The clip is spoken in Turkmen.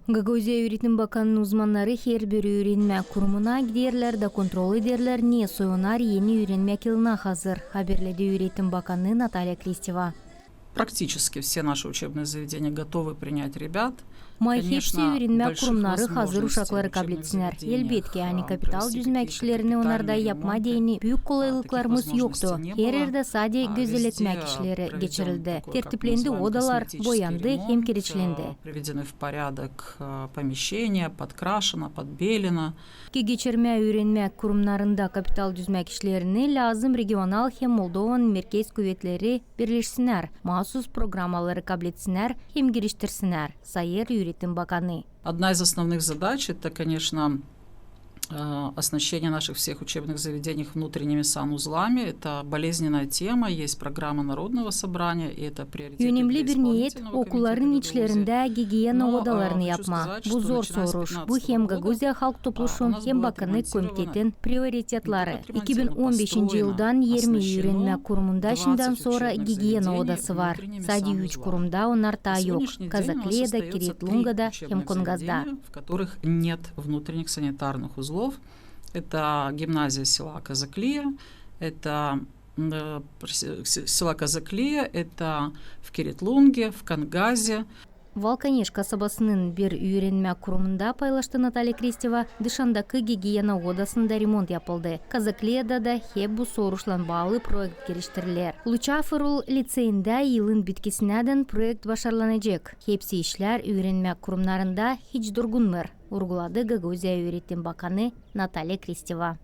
Гагаузия үйретім баканын uzmanları her bir үйренме kurumuna giderler da kontrol ederler ne soyunar yeni үйренме yılına hazır. Haberledi үйретім баканы Наталья Кристева. Практически все наши учебные заведения готовы принять ребят. Май хепси үйренме kurumları hazır uşakları kabul etsinler. Elbetki yani kapital düzme kişilerini onarda yapma deyini büyük kolaylıklarımız yoktu. Her yerde sadece gözetletme kişileri geçirildi. Tertiplendi odalar, boyandı, hem kireçlendi. Приведены в порядок помещения, подкрашено, подбелено. Ki geçirme öğrenme kurumlarında kapital düzme kişilerini lazım regional hem Moldovan merkez kuvvetleri birleşsinler. Mahsus programmaları kabul etsinler hem giriştirsinler. Sayır Үйретім баканы. Одна из основных задач – это, конечно, оснащение наших всех учебных заведений внутренними санузлами. Это болезненная тема, есть программа Народного собрания, и это приоритет. Önemli bir niyet okulların içlerinde gigiyena odalarını yapma. Bu zor soruş. Bu hem Gagauzia Halk Topluşun hem Bakanlık Komitetin prioritetleri. 2015 yıldan 20 öğrenme kurumunda şimdiden sonra gigiyena odası var. Sadece 3 kurumda onlar da yok. Казаклияда, Киритлунгада hem Конгазда. В которых нет внутренних санитарных узлов. Это гимназия села Казаклия, это села Казаклия, это в Киритлунге, в Кангазе. Valkanеш kasabasının bir öğrenme kurumunda paylaştı Наталья Кристева, dışındaki gigiyena odasında remont yapıldı. Kazakliyada da hep bu soruşla bağlı proyekt geliştirilir. Luçaferul liseyinde yılın bitkisinden proyekt başarılanacak. Hepsi işler öğrenme kurumlarında hiç durgunmur, vurguladı Gagauzia Öğretim Bakanı Наталья Кристева.